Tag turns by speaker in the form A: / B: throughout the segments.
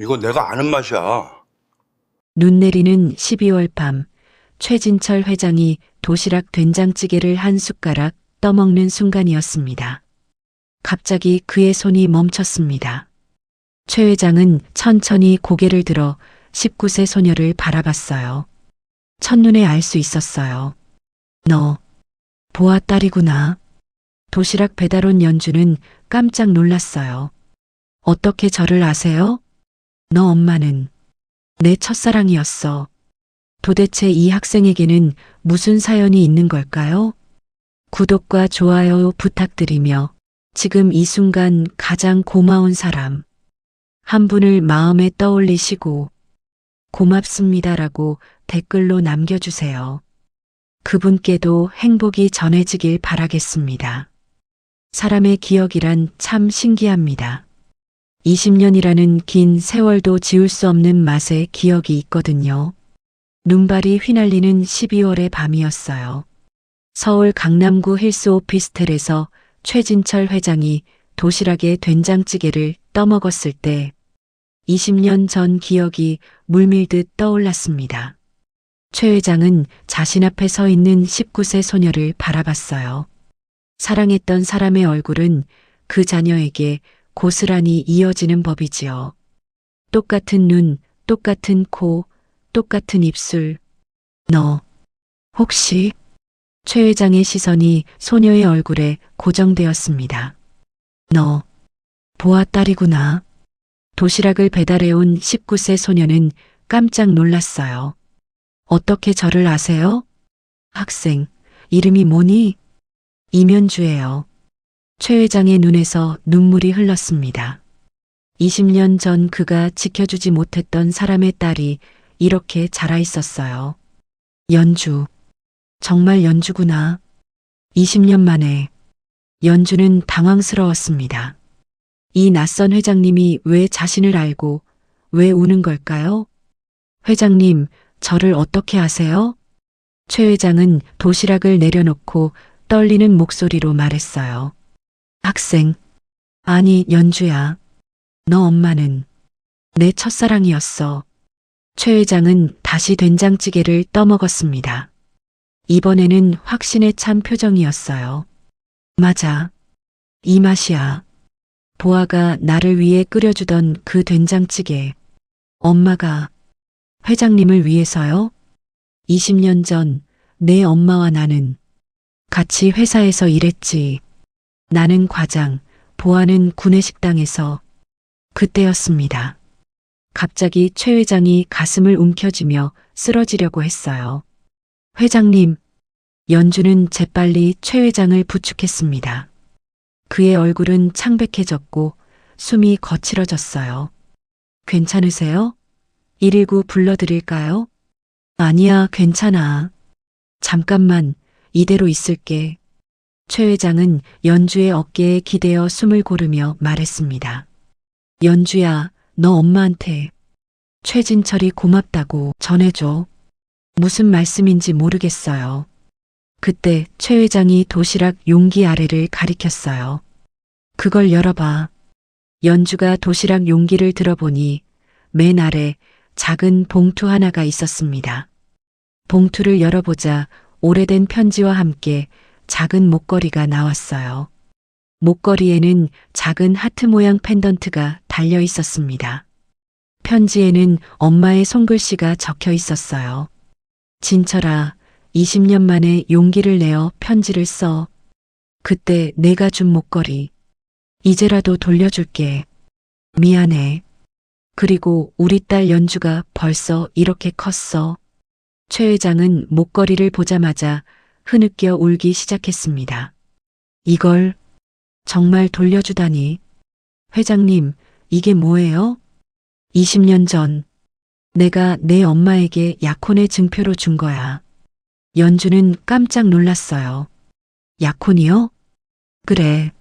A: 이거 내가 아는 맛이야.
B: 눈 내리는 12월 밤, 최진철 회장이 도시락 된장찌개를 한 숟가락 떠먹는 순간이었습니다. 갑자기 그의 손이 멈췄습니다. 최 회장은 천천히 고개를 들어 19세 소녀를 바라봤어요. 첫눈에 알 수 있었어요. 너, 보아 딸이구나. 도시락 배달 온 연주는 깜짝 놀랐어요. 어떻게 저를 아세요? 너 엄마는 내 첫사랑이었어. 도대체 이 학생에게는 무슨 사연이 있는 걸까요? 구독과 좋아요 부탁드리며 지금 이 순간 가장 고마운 사람 한 분을 마음에 떠올리시고 고맙습니다라고 댓글로 남겨주세요. 그분께도 행복이 전해지길 바라겠습니다. 사람의 기억이란 참 신기합니다. 20년이라는 긴 세월도 지울 수 없는 맛의 기억이 있거든요. 눈발이 휘날리는 12월의 밤이었어요. 서울 강남구 힐스 오피스텔에서 최진철 회장이 도시락에 된장찌개를 떠먹었을 때 20년 전 기억이 물밀듯 떠올랐습니다. 최 회장은 자신 앞에 서 있는 19세 소녀를 바라봤어요. 사랑했던 사람의 얼굴은 그 자녀에게 고스란히 이어지는 법이지요. 똑같은 눈, 똑같은 코, 똑같은 입술. 너, 혹시? 최 회장의 시선이 소녀의 얼굴에 고정되었습니다. 너, 보아 딸이구나. 도시락을 배달해온 19세 소녀는 깜짝 놀랐어요. 어떻게 저를 아세요? 학생, 이름이 뭐니? 이면주예요. 최 회장의 눈에서 눈물이 흘렀습니다. 20년 전 그가 지켜주지 못했던 사람의 딸이 이렇게 자라 있었어요. 연주. 정말 연주구나. 20년 만에. 연주는 당황스러웠습니다. 이 낯선 회장님이 왜 자신을 알고 왜 우는 걸까요? 회장님, 저를 어떻게 아세요? 최 회장은 도시락을 내려놓고 떨리는 목소리로 말했어요. 학생. 아니, 연주야. 너 엄마는 내 첫사랑이었어. 최 회장은 다시 된장찌개를 떠먹었습니다. 이번에는 확신에 찬 표정이었어요. 맞아. 이 맛이야. 보아가 나를 위해 끓여주던 그 된장찌개. 엄마가 회장님을 위해서요? 20년 전 내 엄마와 나는 같이 회사에서 일했지. 나는 과장, 보아는 구내식당에서. 그때였습니다. 갑자기 최 회장이 가슴을 움켜쥐며 쓰러지려고 했어요. 회장님, 연주는 재빨리 최 회장을 부축했습니다. 그의 얼굴은 창백해졌고 숨이 거칠어졌어요. 괜찮으세요? 119 불러드릴까요? 아니야, 괜찮아. 잠깐만, 이대로 있을게. 최 회장은 연주의 어깨에 기대어 숨을 고르며 말했습니다. 연주야, 너 엄마한테 최진철이 고맙다고 전해줘. 무슨 말씀인지 모르겠어요. 그때 최 회장이 도시락 용기 아래를 가리켰어요. 그걸 열어봐. 연주가 도시락 용기를 들어보니 맨 아래 작은 봉투 하나가 있었습니다. 봉투를 열어보자 오래된 편지와 함께 작은 목걸이가 나왔어요. 목걸이에는 작은 하트 모양 펜던트가 달려 있었습니다. 편지에는 엄마의 손글씨가 적혀 있었어요. 진철아, 20년 만에 용기를 내어 편지를 써. 그때 내가 준 목걸이. 이제라도 돌려줄게. 미안해. 그리고 우리 딸 연주가 벌써 이렇게 컸어. 최 회장은 목걸이를 보자마자 흐느껴 울기 시작했습니다. 이걸 정말 돌려주다니. 회장님, 이게 뭐예요? 20년 전 내가 내 엄마에게 약혼의 증표로 준 거야. 연주는 깜짝 놀랐어요. 약혼이요? 그래.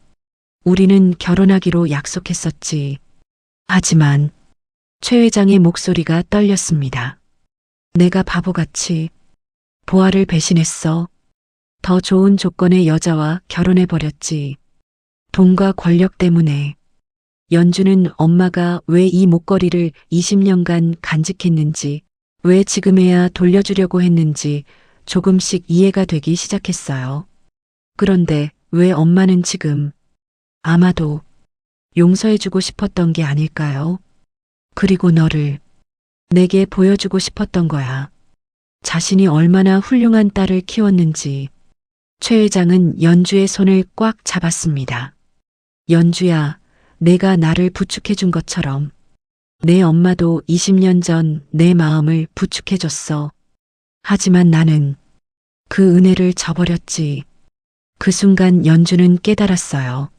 B: 우리는 결혼하기로 약속했었지. 하지만 최 회장의 목소리가 떨렸습니다. 내가 바보같이 보아를 배신했어. 더 좋은 조건의 여자와 결혼해버렸지. 돈과 권력 때문에. 연주는 엄마가 왜 이 목걸이를 20년간 간직했는지, 왜 지금에야 돌려주려고 했는지 조금씩 이해가 되기 시작했어요. 그런데 왜 엄마는 지금 아마도 용서해주고 싶었던 게 아닐까요? 그리고 너를 내게 보여주고 싶었던 거야. 자신이 얼마나 훌륭한 딸을 키웠는지. 최 회장은 연주의 손을 꽉 잡았습니다. 연주야, 내가 나를 부축해준 것처럼 내 엄마도 20년 전 내 마음을 부축해줬어. 하지만 나는 그 은혜를 저버렸지. 그 순간 연주는 깨달았어요.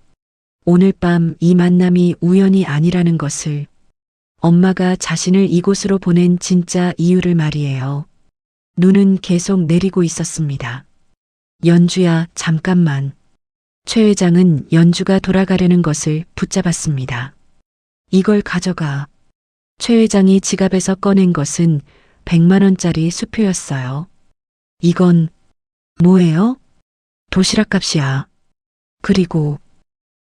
B: 오늘 밤 이 만남이 우연이 아니라는 것을. 엄마가 자신을 이곳으로 보낸 진짜 이유를 말이에요. 눈은 계속 내리고 있었습니다. 연주야, 잠깐만. 최 회장은 연주가 돌아가려는 것을 붙잡았습니다. 이걸 가져가. 최 회장이 지갑에서 꺼낸 것은 100만 원짜리 수표였어요. 이건 뭐예요? 도시락 값이야. 그리고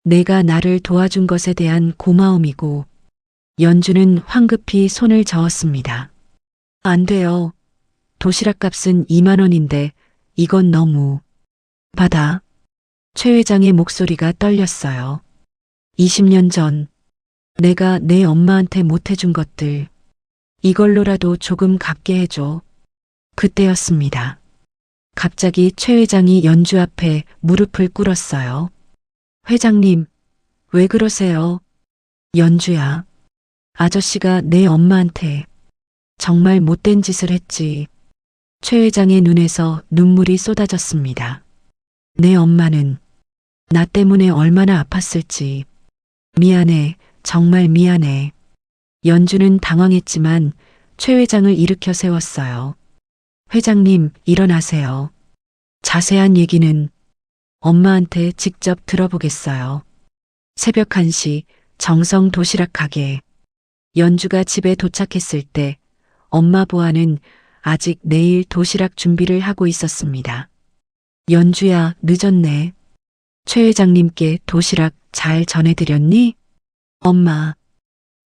B: 내가 나를 도와준 것에 대한 고마움이고. 연주는 황급히 손을 저었습니다. 안 돼요. 도시락 값은 2만 원인데 이건 너무. 받아. 최 회장의 목소리가 떨렸어요. 20년 전 내가 내 엄마한테 못해준 것들, 이걸로라도 조금 갚게 해줘. 그때였습니다. 갑자기 최 회장이 연주 앞에 무릎을 꿇었어요. 회장님, 왜 그러세요? 연주야, 아저씨가 내 엄마한테 정말 못된 짓을 했지. 최 회장의 눈에서 눈물이 쏟아졌습니다. 내 엄마는 나 때문에 얼마나 아팠을지. 미안해, 정말 미안해. 연주는 당황했지만 최 회장을 일으켜 세웠어요. 회장님, 일어나세요. 자세한 얘기는 엄마한테 직접 들어보겠어요. 새벽 1시 정성 도시락 가게. 연주가 집에 도착했을 때 엄마 보아는 아직 내일 도시락 준비를 하고 있었습니다. 연주야, 늦었네. 최 회장님께 도시락 잘 전해드렸니? 엄마.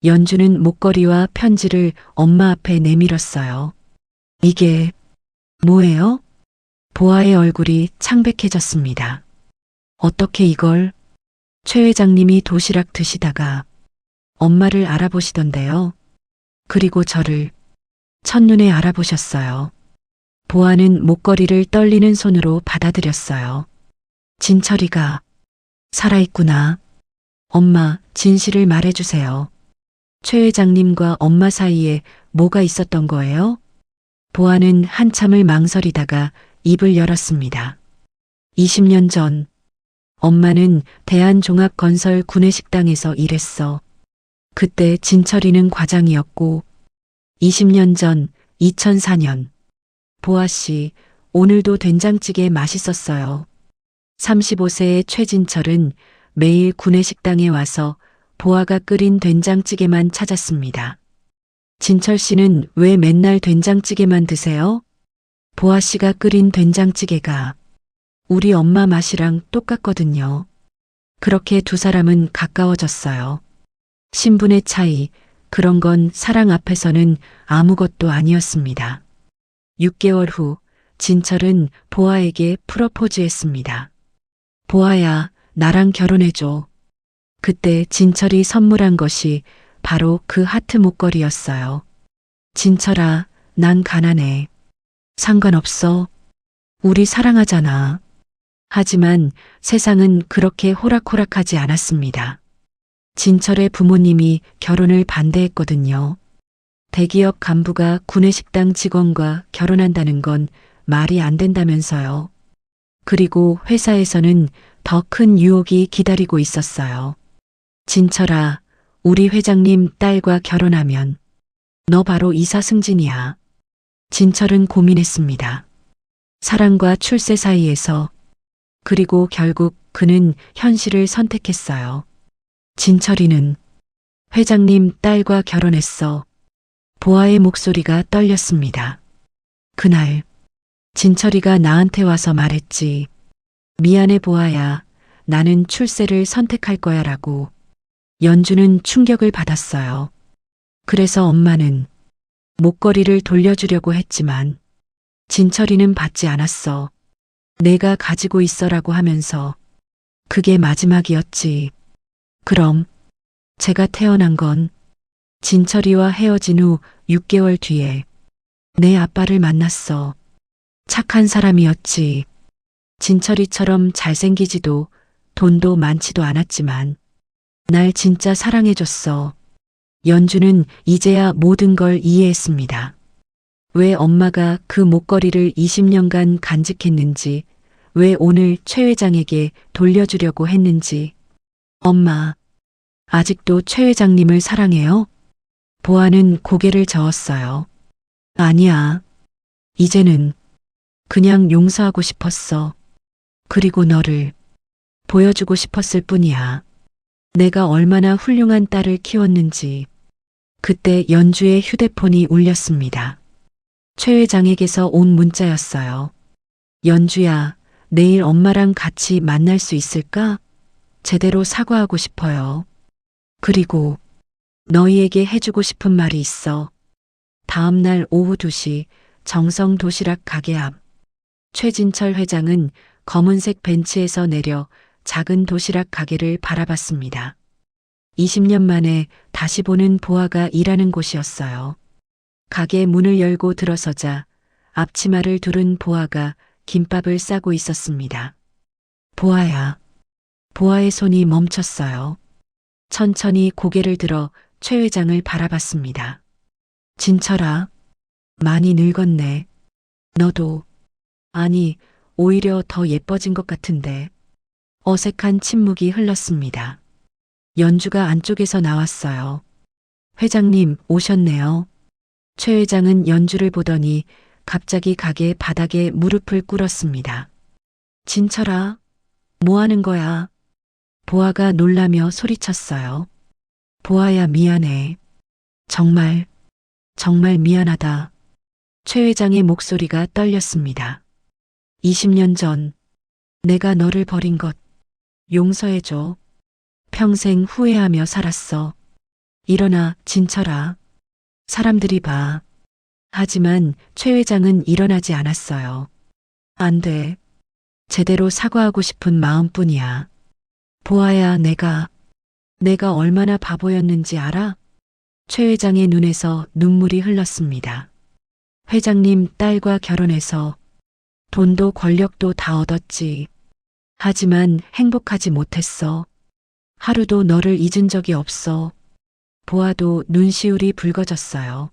B: 연주는 목걸이와 편지를 엄마 앞에 내밀었어요. 이게 뭐예요? 보아의 얼굴이 창백해졌습니다. 어떻게 이걸? 최 회장님이 도시락 드시다가 엄마를 알아보시던데요. 그리고 저를 첫눈에 알아보셨어요. 보아는 목걸이를 떨리는 손으로 받아들였어요. 진철이가 살아있구나. 엄마, 진실을 말해주세요. 최 회장님과 엄마 사이에 뭐가 있었던 거예요? 보아는 한참을 망설이다가 입을 열었습니다. 20년 전 엄마는 대한종합건설 구내식당에서 일했어. 그때 진철이는 과장이었고 20년 전 2004년 보아 씨, 오늘도 된장찌개 맛있었어요. 35세의 최진철은 매일 구내식당에 와서 보아가 끓인 된장찌개만 찾았습니다. 진철 씨는 왜 맨날 된장찌개만 드세요? 보아 씨가 끓인 된장찌개가 우리 엄마 맛이랑 똑같거든요. 그렇게 두 사람은 가까워졌어요. 신분의 차이, 그런 건 사랑 앞에서는 아무것도 아니었습니다. 6개월 후 진철은 보아에게 프러포즈했습니다. 보아야, 나랑 결혼해줘. 그때 진철이 선물한 것이 바로 그 하트 목걸이였어요. 진철아, 난 가난해. 상관없어. 우리 사랑하잖아. 하지만 세상은 그렇게 호락호락하지 않았습니다. 진철의 부모님이 결혼을 반대했거든요. 대기업 간부가 구내식당 직원과 결혼한다는 건 말이 안 된다면서요. 그리고 회사에서는 더 큰 유혹이 기다리고 있었어요. 진철아, 우리 회장님 딸과 결혼하면 너 바로 이사 승진이야. 진철은 고민했습니다. 사랑과 출세 사이에서. 그리고 결국 그는 현실을 선택했어요. 진철이는 회장님 딸과 결혼했어. 보아의 목소리가 떨렸습니다. 그날 진철이가 나한테 와서 말했지. 미안해 보아야, 나는 출세를 선택할 거야 라고. 연주는 충격을 받았어요. 그래서 엄마는 목걸이를 돌려주려고 했지만 진철이는 받지 않았어. 내가 가지고 있어라고 하면서 그게 마지막이었지. 그럼 제가 태어난 건 진철이와 헤어진 후 6개월 뒤에 내 아빠를 만났어. 착한 사람이었지. 진철이처럼 잘생기지도 돈도 많지도 않았지만 날 진짜 사랑해줬어. 연주는 이제야 모든 걸 이해했습니다. 왜 엄마가 그 목걸이를 20년간 간직했는지, 왜 오늘 최 회장에게 돌려주려고 했는지. 엄마, 아직도 최 회장님을 사랑해요? 보아는 고개를 저었어요. 아니야. 이제는 그냥 용서하고 싶었어. 그리고 너를 보여주고 싶었을 뿐이야. 내가 얼마나 훌륭한 딸을 키웠는지. 그때 연주의 휴대폰이 울렸습니다. 최 회장에게서 온 문자였어요. 연주야, 내일 엄마랑 같이 만날 수 있을까? 제대로 사과하고 싶어요. 그리고 너희에게 해주고 싶은 말이 있어. 다음 날 오후 2시 정성 도시락 가게 앞. 최진철 회장은 검은색 벤츠에서 내려 작은 도시락 가게를 바라봤습니다. 20년 만에 다시 보는 보아가 일하는 곳이었어요. 가게 문을 열고 들어서자 앞치마를 두른 보아가 김밥을 싸고 있었습니다. 보아야. 보아의 손이 멈췄어요. 천천히 고개를 들어 최 회장을 바라봤습니다. 진철아, 많이 늙었네. 너도. 아니, 오히려 더 예뻐진 것 같은데. 어색한 침묵이 흘렀습니다. 연주가 안쪽에서 나왔어요. 회장님 오셨네요. 최 회장은 연주를 보더니 갑자기 가게 바닥에 무릎을 꿇었습니다. 진철아, 뭐 하는 거야? 보아가 놀라며 소리쳤어요. 보아야 미안해. 정말 미안하다. 최 회장의 목소리가 떨렸습니다. 20년 전 내가 너를 버린 것 용서해줘. 평생 후회하며 살았어. 일어나, 진철아. 사람들이 봐. 하지만 최 회장은 일어나지 않았어요. 안 돼. 제대로 사과하고 싶은 마음뿐이야. 보아야, 내가 얼마나 바보였는지 알아? 최 회장의 눈에서 눈물이 흘렀습니다. 회장님 딸과 결혼해서 돈도 권력도 다 얻었지. 하지만 행복하지 못했어. 하루도 너를 잊은 적이 없어. 보아도 눈시울이 붉어졌어요.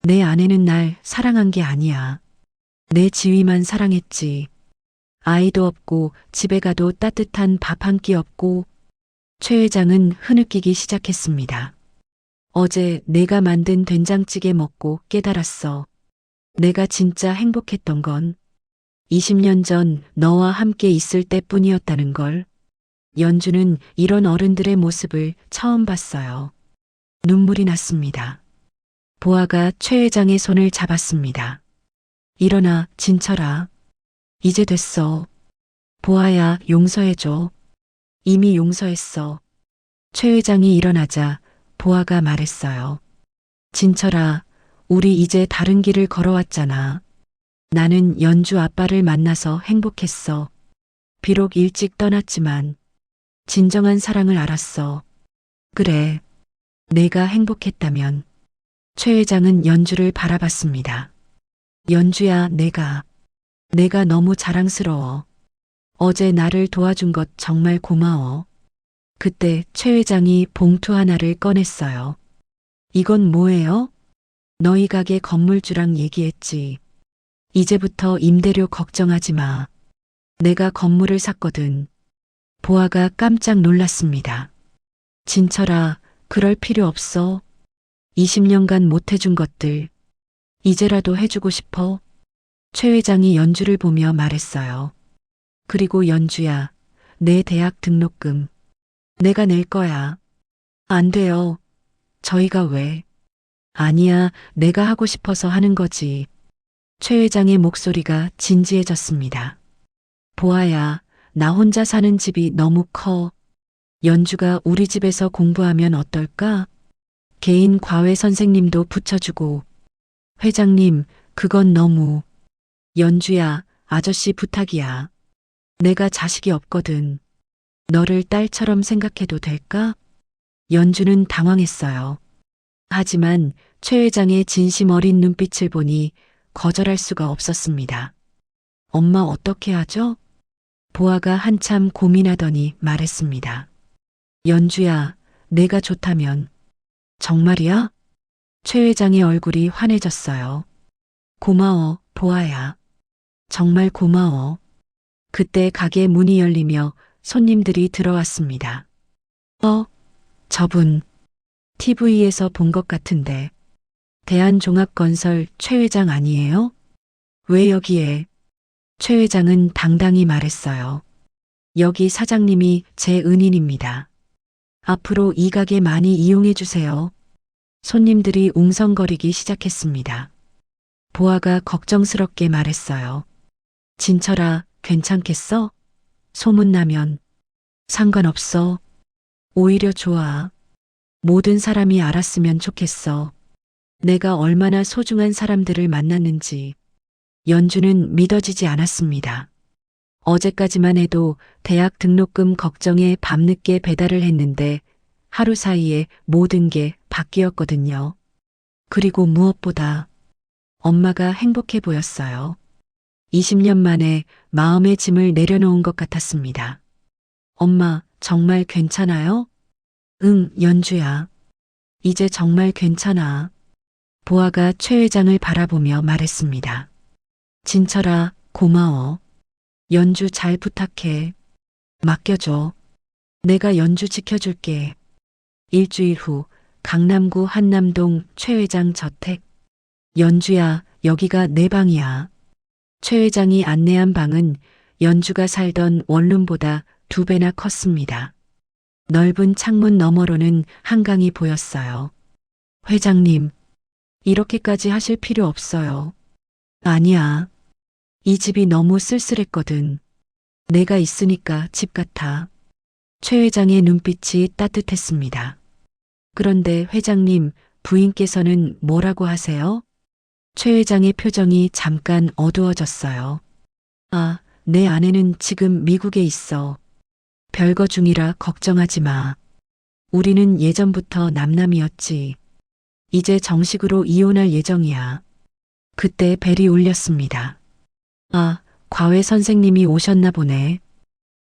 B: 내 아내는 날 사랑한 게 아니야. 내 지위만 사랑했지. 아이도 없고 집에 가도 따뜻한 밥 한 끼 없고. 최 회장은 흐느끼기 시작했습니다. 어제 내가 만든 된장찌개 먹고 깨달았어. 내가 진짜 행복했던 건 20년 전 너와 함께 있을 때뿐이었다는 걸. 연주는 이런 어른들의 모습을 처음 봤어요. 눈물이 났습니다. 보아가 최 회장의 손을 잡았습니다. 일어나, 진철아. 이제 됐어. 보아야, 용서해줘. 이미 용서했어. 최 회장이 일어나자 보아가 말했어요. 진철아, 우리 이제 다른 길을 걸어왔잖아. 나는 연주 아빠를 만나서 행복했어. 비록 일찍 떠났지만 진정한 사랑을 알았어. 그래, 내가 행복했다면. 최 회장은 연주를 바라봤습니다. 연주야, 내가 너무 자랑스러워. 어제 나를 도와준 것 정말 고마워. 그때 최 회장이 봉투 하나를 꺼냈어요. 이건 뭐예요? 너희 가게 건물주랑 얘기했지. 이제부터 임대료 걱정하지 마. 내가 건물을 샀거든. 보아가 깜짝 놀랐습니다. 진철아, 그럴 필요 없어. 20년간 못 해준 것들 이제라도 해주고 싶어. 최 회장이 연주를 보며 말했어요. 그리고 연주야, 내 대학 등록금 내가 낼 거야. 안 돼요. 저희가 왜? 아니야, 내가 하고 싶어서 하는 거지. 최 회장의 목소리가 진지해졌습니다. 보아야, 나 혼자 사는 집이 너무 커. 연주가 우리 집에서 공부하면 어떨까? 개인 과외 선생님도 붙여주고. 회장님, 그건 너무. 연주야, 아저씨 부탁이야. 내가 자식이 없거든. 너를 딸처럼 생각해도 될까? 연주는 당황했어요. 하지만 최 회장의 진심 어린 눈빛을 보니 거절할 수가 없었습니다. 엄마 어떻게 하죠? 보아가 한참 고민하더니 말했습니다. 연주야, 내가 좋다면. 정말이야? 최 회장의 얼굴이 환해졌어요. 고마워, 보아야. 정말 고마워. 그때 가게 문이 열리며 손님들이 들어왔습니다. 저분, TV에서 본 것 같은데. 대한종합건설 최 회장 아니에요? 왜 여기에? 최 회장은 당당히 말했어요. 여기 사장님이 제 은인입니다. 앞으로 이 가게 많이 이용해 주세요. 손님들이 웅성거리기 시작했습니다. 보아가 걱정스럽게 말했어요. 진철아, 괜찮겠어? 소문나면. 상관없어. 오히려 좋아. 모든 사람이 알았으면 좋겠어. 내가 얼마나 소중한 사람들을 만났는지. 연주는 믿어지지 않았습니다. 어제까지만 해도 대학 등록금 걱정에 밤늦게 배달을 했는데 하루 사이에 모든 게 바뀌었거든요. 그리고 무엇보다 엄마가 행복해 보였어요. 20년 만에 마음의 짐을 내려놓은 것 같았습니다. 엄마, 정말 괜찮아요? 응, 연주야. 이제 정말 괜찮아. 보아가 최 회장을 바라보며 말했습니다. 진철아, 고마워. 연주 잘 부탁해. 맡겨줘. 내가 연주 지켜줄게. 일주일 후 강남구 한남동 최 회장 저택. 연주야, 여기가 내 방이야. 최 회장이 안내한 방은 연주가 살던 원룸보다 2배나 컸습니다. 넓은 창문 너머로는 한강이 보였어요. 회장님, 이렇게까지 하실 필요 없어요. 아니야. 이 집이 너무 쓸쓸했거든. 내가 있으니까 집 같아. 최 회장의 눈빛이 따뜻했습니다. 그런데 회장님, 부인께서는 뭐라고 하세요? 최 회장의 표정이 잠깐 어두워졌어요. 아, 내 아내는 지금 미국에 있어. 별거 중이라 걱정하지 마. 우리는 예전부터 남남이었지. 이제 정식으로 이혼할 예정이야. 그때 벨이 울렸습니다. 아, 과외 선생님이 오셨나 보네.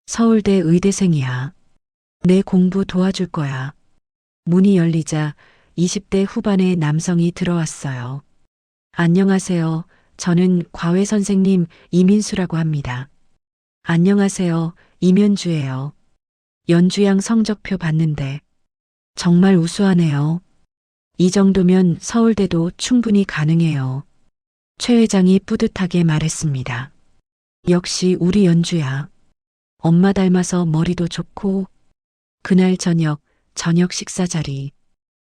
B: 서울대 의대생이야. 내 공부 도와줄 거야. 문이 열리자 20대 후반의 남성이 들어왔어요. 안녕하세요. 저는 과외 선생님 이민수라고 합니다. 안녕하세요. 임연주예요. 연주양 성적표 봤는데 정말 우수하네요. 이 정도면 서울대도 충분히 가능해요. 최 회장이 뿌듯하게 말했습니다. 역시 우리 연주야. 엄마 닮아서 머리도 좋고. 그날 저녁 식사 자리.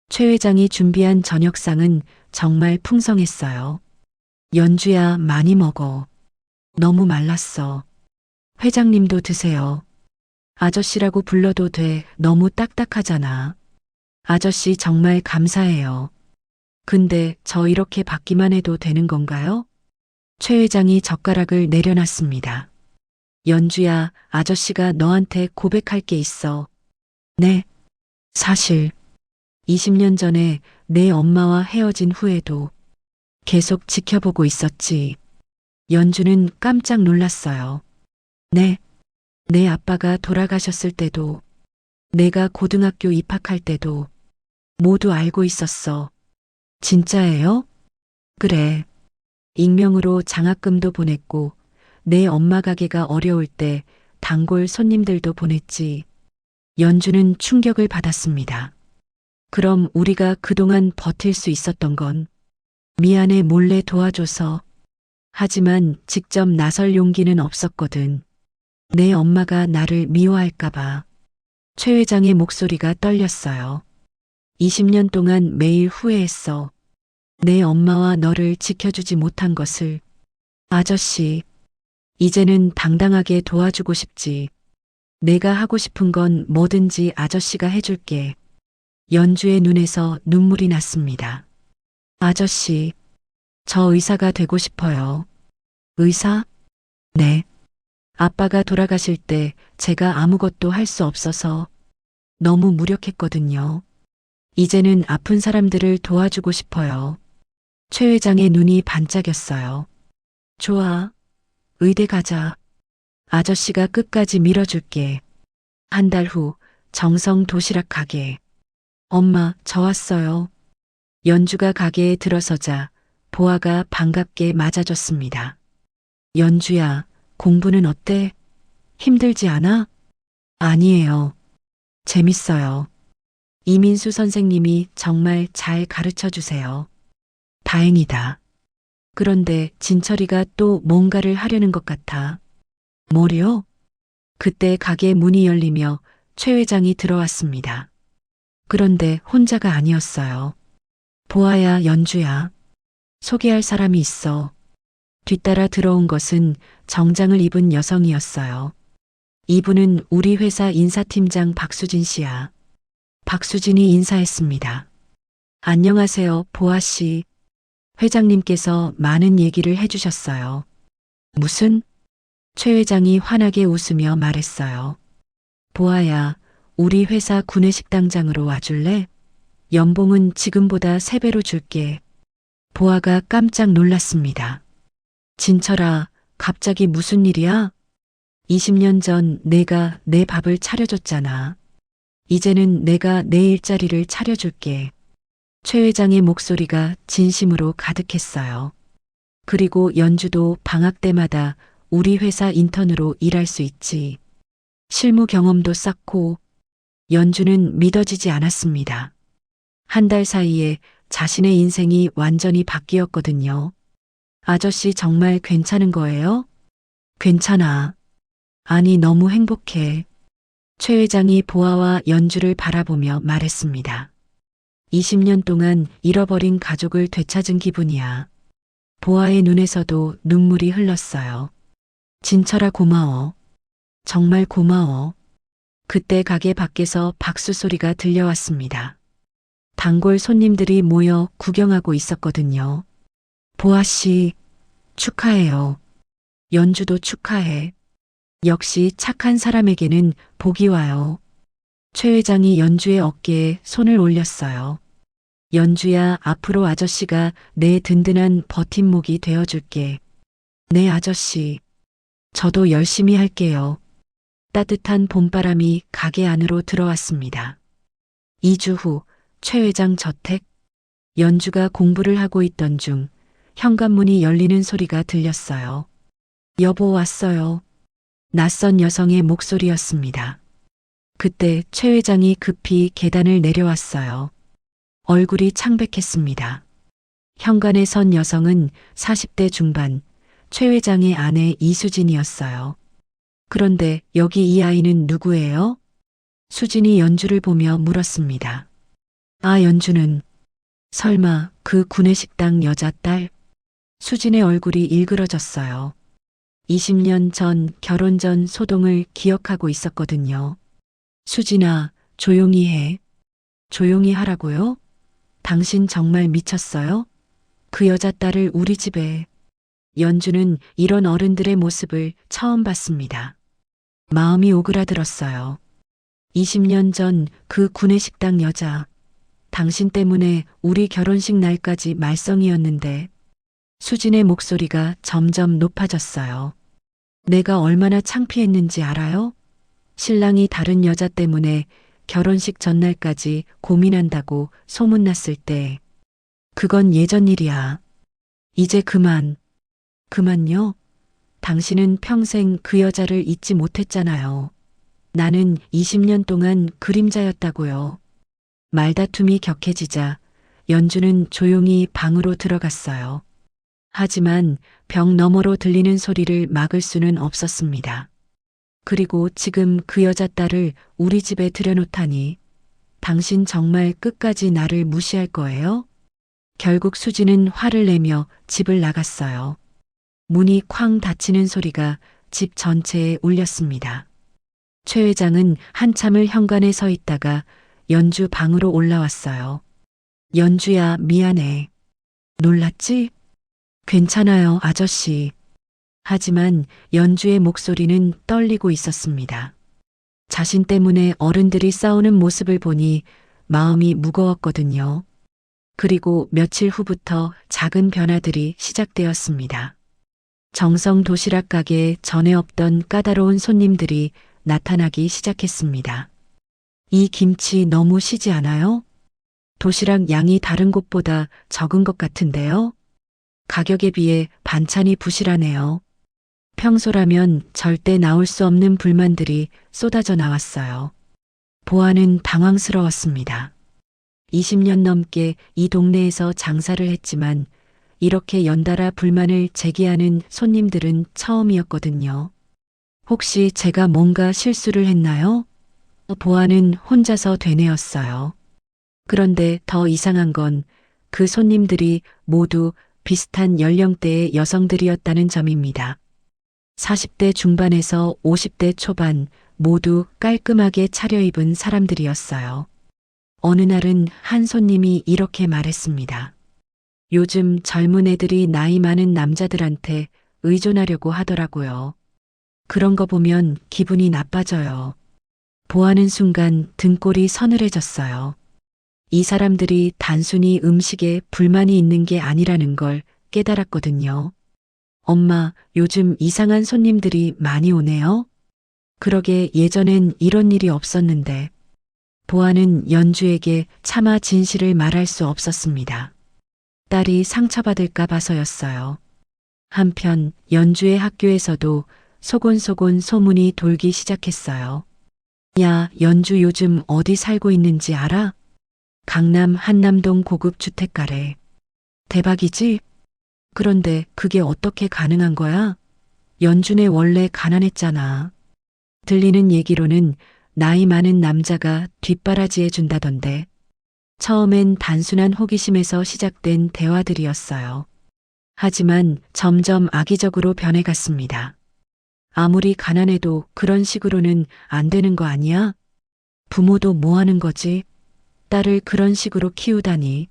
B: 최 회장이 준비한 저녁상은 정말 풍성했어요. 연주야, 많이 먹어. 너무 말랐어. 회장님도 드세요. 아저씨라고 불러도 돼. 너무 딱딱하잖아. 아저씨 정말 감사해요. 근데 저 이렇게 받기만 해도 되는 건가요? 최 회장이 젓가락을 내려놨습니다. 연주야, 아저씨가 너한테 고백할 게 있어. 네. 사실 20년 전에 내 엄마와 헤어진 후에도 계속 지켜보고 있었지. 연주는 깜짝 놀랐어요. 네. 내 아빠가 돌아가셨을 때도, 내가 고등학교 입학할 때도 모두 알고 있었어. 진짜예요? 그래. 익명으로 장학금도 보냈고, 내 엄마 가게가 어려울 때 단골 손님들도 보냈지. 연주는 충격을 받았습니다. 그럼 우리가 그동안 버틸 수 있었던 건 미안해 몰래 도와줘서. 하지만 직접 나설 용기는 없었거든. 내 엄마가 나를 미워할까봐. 최 회장의 목소리가 떨렸어요. 20년 동안 매일 후회했어. 내 엄마와 너를 지켜주지 못한 것을. 아저씨, 이제는 당당하게 도와주고 싶지. 내가 하고 싶은 건 뭐든지 아저씨가 해줄게. 연주의 눈에서 눈물이 났습니다. 아저씨, 저 의사가 되고 싶어요. 의사? 네. 아빠가 돌아가실 때 제가 아무것도 할 수 없어서 너무 무력했거든요. 이제는 아픈 사람들을 도와주고 싶어요. 최 회장의 눈이 반짝였어요. 좋아. 의대 가자. 아저씨가 끝까지 밀어줄게. 한 달 후 정성 도시락 가게. 엄마, 저 왔어요. 연주가 가게에 들어서자 보아가 반갑게 맞아줬습니다. 연주야, 공부는 어때? 힘들지 않아? 아니에요. 재밌어요. 이민수 선생님이 정말 잘 가르쳐 주세요. 다행이다. 그런데 진철이가 또 뭔가를 하려는 것 같아. 뭐요? 그때 가게 문이 열리며 최 회장이 들어왔습니다. 그런데 혼자가 아니었어요. 보아야, 연주야. 소개할 사람이 있어. 뒤따라 들어온 것은 정장을 입은 여성이었어요. 이분은 우리 회사 인사팀장 박수진 씨야. 박수진이 인사했습니다. 안녕하세요, 보아 씨. 회장님께서 많은 얘기를 해주셨어요. 무슨? 최 회장이 환하게 웃으며 말했어요. 보아야, 우리 회사 구내식당장으로 와줄래? 연봉은 지금보다 3배로 줄게. 보아가 깜짝 놀랐습니다. 진철아, 갑자기 무슨 일이야? 20년 전 내가 내 밥을 차려줬잖아. 이제는 내가 내 일자리를 차려줄게. 최 회장의 목소리가 진심으로 가득했어요. 그리고 연주도 방학 때마다 우리 회사 인턴으로 일할 수 있지. 실무 경험도 쌓고. 연주는 믿어지지 않았습니다. 한 달 사이에 자신의 인생이 완전히 바뀌었거든요. 아저씨 정말 괜찮은 거예요? 괜찮아. 아니, 너무 행복해. 최 회장이 보아와 연주를 바라보며 말했습니다. 20년 동안 잃어버린 가족을 되찾은 기분이야. 보아의 눈에서도 눈물이 흘렀어요. 진철아, 고마워. 정말 고마워. 그때 가게 밖에서 박수 소리가 들려왔습니다. 단골 손님들이 모여 구경하고 있었거든요. 보아 씨, 축하해요. 연주도 축하해. 역시 착한 사람에게는 복이 와요. 최 회장이 연주의 어깨에 손을 올렸어요. 연주야, 앞으로 아저씨가 내 든든한 버팀목이 되어줄게. 네, 아저씨. 저도 열심히 할게요. 따뜻한 봄바람이 가게 안으로 들어왔습니다. 2주 후 최 회장 저택. 연주가 공부를 하고 있던 중 현관문이 열리는 소리가 들렸어요. 여보, 왔어요. 낯선 여성의 목소리였습니다. 그때 최 회장이 급히 계단을 내려왔어요. 얼굴이 창백했습니다. 현관에 선 여성은 40대 중반, 최 회장의 아내 이수진이었어요. 그런데 여기 이 아이는 누구예요? 수진이 연주를 보며 물었습니다. 아, 연주는 설마 그 구내식당 여자 딸? 수진의 얼굴이 일그러졌어요. 20년 전 결혼 전 소동을 기억하고 있었거든요. 수진아, 조용히 해. 조용히 하라고요? 당신 정말 미쳤어요? 그 여자 딸을 우리 집에. 연주는 이런 어른들의 모습을 처음 봤습니다. 마음이 오그라들었어요. 20년 전 그 구내식당 여자. 당신 때문에 우리 결혼식 날까지 말썽이었는데. 수진의 목소리가 점점 높아졌어요. 내가 얼마나 창피했는지 알아요? 신랑이 다른 여자 때문에 결혼식 전날까지 고민한다고 소문났을 때. 그건 예전 일이야. 이제 그만. 그만요? 당신은 평생 그 여자를 잊지 못했잖아요. 나는 20년 동안 그림자였다고요. 말다툼이 격해지자 연주는 조용히 방으로 들어갔어요. 하지만 벽 너머로 들리는 소리를 막을 수는 없었습니다. 그리고 지금 그 여자 딸을 우리 집에 들여놓다니. 당신 정말 끝까지 나를 무시할 거예요? 결국 수지는 화를 내며 집을 나갔어요. 문이 쾅 닫히는 소리가 집 전체에 울렸습니다. 최 회장은 한참을 현관에 서 있다가 연주 방으로 올라왔어요. 연주야, 미안해. 놀랐지? 괜찮아요, 아저씨. 하지만 연주의 목소리는 떨리고 있었습니다. 자신 때문에 어른들이 싸우는 모습을 보니 마음이 무거웠거든요. 그리고 며칠 후부터 작은 변화들이 시작되었습니다. 정성 도시락 가게에 전에 없던 까다로운 손님들이 나타나기 시작했습니다. 이 김치 너무 시지 않아요? 도시락 양이 다른 곳보다 적은 것 같은데요? 가격에 비해 반찬이 부실하네요. 평소라면 절대 나올 수 없는 불만들이 쏟아져 나왔어요. 보아는 당황스러웠습니다. 20년 넘게 이 동네에서 장사를 했지만 이렇게 연달아 불만을 제기하는 손님들은 처음이었거든요. 혹시 제가 뭔가 실수를 했나요? 보아는 혼자서 되뇌었어요. 그런데 더 이상한 건 그 손님들이 모두 비슷한 연령대의 여성들이었다는 점입니다. 40대 중반에서 50대 초반 모두 깔끔하게 차려입은 사람들이었어요. 어느 날은 한 손님이 이렇게 말했습니다. 요즘 젊은 애들이 나이 많은 남자들한테 의존하려고 하더라고요. 그런 거 보면 기분이 나빠져요. 보아는 순간 등골이 서늘해졌어요. 이 사람들이 단순히 음식에 불만이 있는 게 아니라는 걸 깨달았거든요. 엄마, 요즘 이상한 손님들이 많이 오네요. 그러게 예전엔 이런 일이 없었는데. 보아는 연주에게 차마 진실을 말할 수 없었습니다. 딸이 상처받을까 봐서였어요. 한편 연주의 학교에서도 소곤소곤 소문이 돌기 시작했어요. 야, 연주 요즘 어디 살고 있는지 알아? 강남 한남동 고급 주택가래. 대박이지? 그런데 그게 어떻게 가능한 거야? 연준에 원래 가난했잖아. 들리는 얘기로는 나이 많은 남자가 뒷바라지해 준다던데. 처음엔 단순한 호기심에서 시작된 대화들이었어요. 하지만 점점 악의적으로 변해갔습니다. 아무리 가난해도 그런 식으로는 안 되는 거 아니야? 부모도 뭐 하는 거지? 딸을 그런 식으로 키우다니.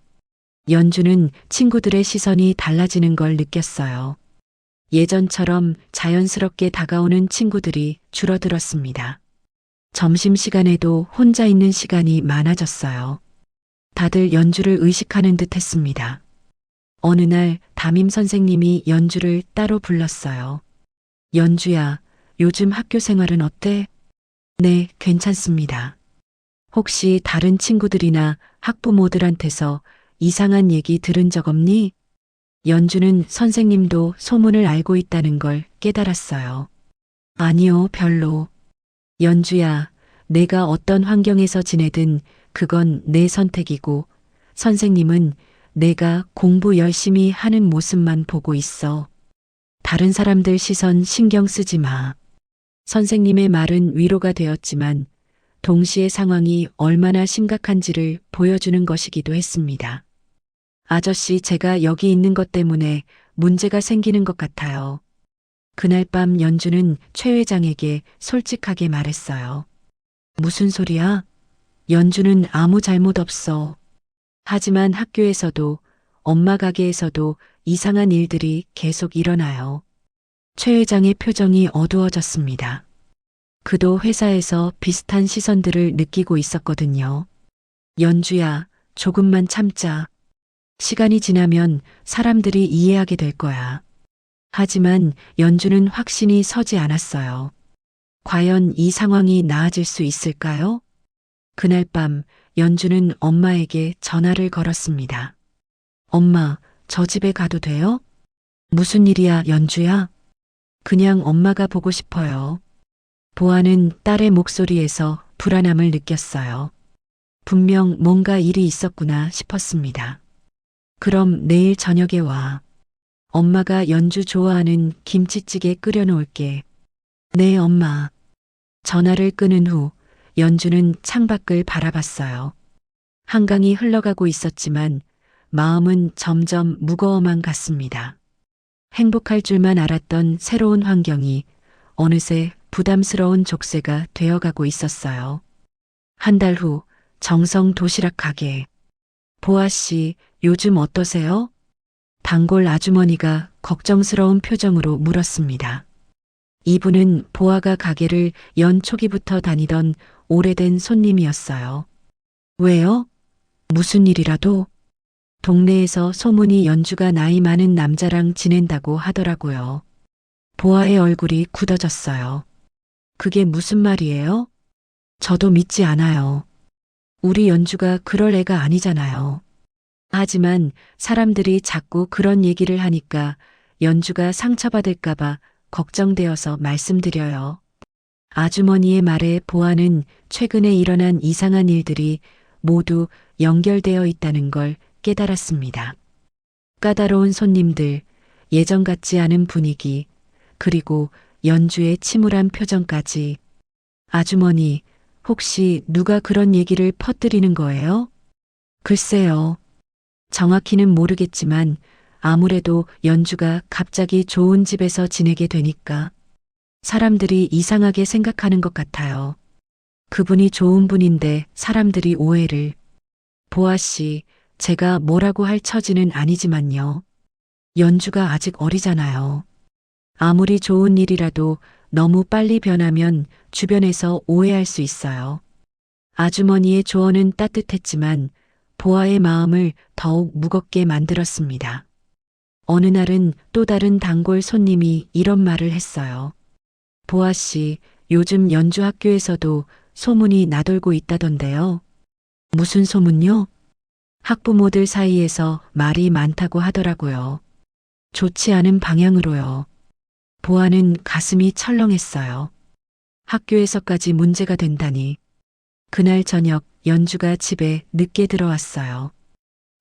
B: 연주는 친구들의 시선이 달라지는 걸 느꼈어요. 예전처럼 자연스럽게 다가오는 친구들이 줄어들었습니다. 점심시간에도 혼자 있는 시간이 많아졌어요. 다들 연주를 의식하는 듯 했습니다. 어느 날 담임 선생님이 연주를 따로 불렀어요. 연주야, 요즘 학교 생활은 어때? 네, 괜찮습니다. 혹시 다른 친구들이나 학부모들한테서 이상한 얘기 들은 적 없니? 연주는 선생님도 소문을 알고 있다는 걸 깨달았어요. 아니요, 별로. 연주야, 내가 어떤 환경에서 지내든 그건 내 선택이고 선생님은 내가 공부 열심히 하는 모습만 보고 있어. 다른 사람들 시선 신경 쓰지 마. 선생님의 말은 위로가 되었지만 동시에 상황이 얼마나 심각한지를 보여주는 것이기도 했습니다. 아저씨, 제가 여기 있는 것 때문에 문제가 생기는 것 같아요. 그날 밤 연주는 최 회장에게 솔직하게 말했어요. 무슨 소리야? 연주는 아무 잘못 없어. 하지만 학교에서도 엄마 가게에서도 이상한 일들이 계속 일어나요. 최 회장의 표정이 어두워졌습니다. 그도 회사에서 비슷한 시선들을 느끼고 있었거든요. 연주야, 조금만 참자. 시간이 지나면 사람들이 이해하게 될 거야. 하지만 연주는 확신이 서지 않았어요. 과연 이 상황이 나아질 수 있을까요? 그날 밤 연주는 엄마에게 전화를 걸었습니다. 엄마, 저 집에 가도 돼요? 무슨 일이야, 연주야? 그냥 엄마가 보고 싶어요. 보아는 딸의 목소리에서 불안함을 느꼈어요. 분명 뭔가 일이 있었구나 싶었습니다. 그럼 내일 저녁에 와. 엄마가 연주 좋아하는 김치찌개 끓여놓을게. 네, 엄마. 전화를 끊은 후 연주는 창밖을 바라봤어요. 한강이 흘러가고 있었지만 마음은 점점 무거워만 갔습니다. 행복할 줄만 알았던 새로운 환경이 어느새 부담스러운 족쇄가 되어가고 있었어요. 한 달 후 정성 도시락 가게. 보아 씨, 요즘 어떠세요? 단골 아주머니가 걱정스러운 표정으로 물었습니다. 이분은 보아가 가게를 연초기부터 다니던 오래된 손님이었어요. 왜요? 무슨 일이라도? 동네에서 소문이 연주가 나이 많은 남자랑 지낸다고 하더라고요. 보아의 얼굴이 굳어졌어요. 그게 무슨 말이에요? 저도 믿지 않아요. 우리 연주가 그럴 애가 아니잖아요. 하지만 사람들이 자꾸 그런 얘기를 하니까 연주가 상처받을까봐 걱정되어서 말씀드려요. 아주머니의 말에 보아는 최근에 일어난 이상한 일들이 모두 연결되어 있다는 걸 깨달았습니다. 까다로운 손님들, 예전 같지 않은 분위기, 그리고 연주의 침울한 표정까지. 아주머니, 혹시 누가 그런 얘기를 퍼뜨리는 거예요? 글쎄요. 정확히는 모르겠지만 아무래도 연주가 갑자기 좋은 집에서 지내게 되니까 사람들이 이상하게 생각하는 것 같아요. 그분이 좋은 분인데 사람들이 오해를. 보아 씨, 제가 뭐라고 할 처지는 아니지만요. 연주가 아직 어리잖아요. 아무리 좋은 일이라도 너무 빨리 변하면 주변에서 오해할 수 있어요. 아주머니의 조언은 따뜻했지만 보아의 마음을 더욱 무겁게 만들었습니다. 어느 날은 또 다른 단골 손님이 이런 말을 했어요. 보아 씨, 요즘 연주 학교에서도 소문이 나돌고 있다던데요. 무슨 소문요? 학부모들 사이에서 말이 많다고 하더라고요. 좋지 않은 방향으로요. 보아는 가슴이 철렁했어요. 학교에서까지 문제가 된다니. 그날 저녁 연주가 집에 늦게 들어왔어요.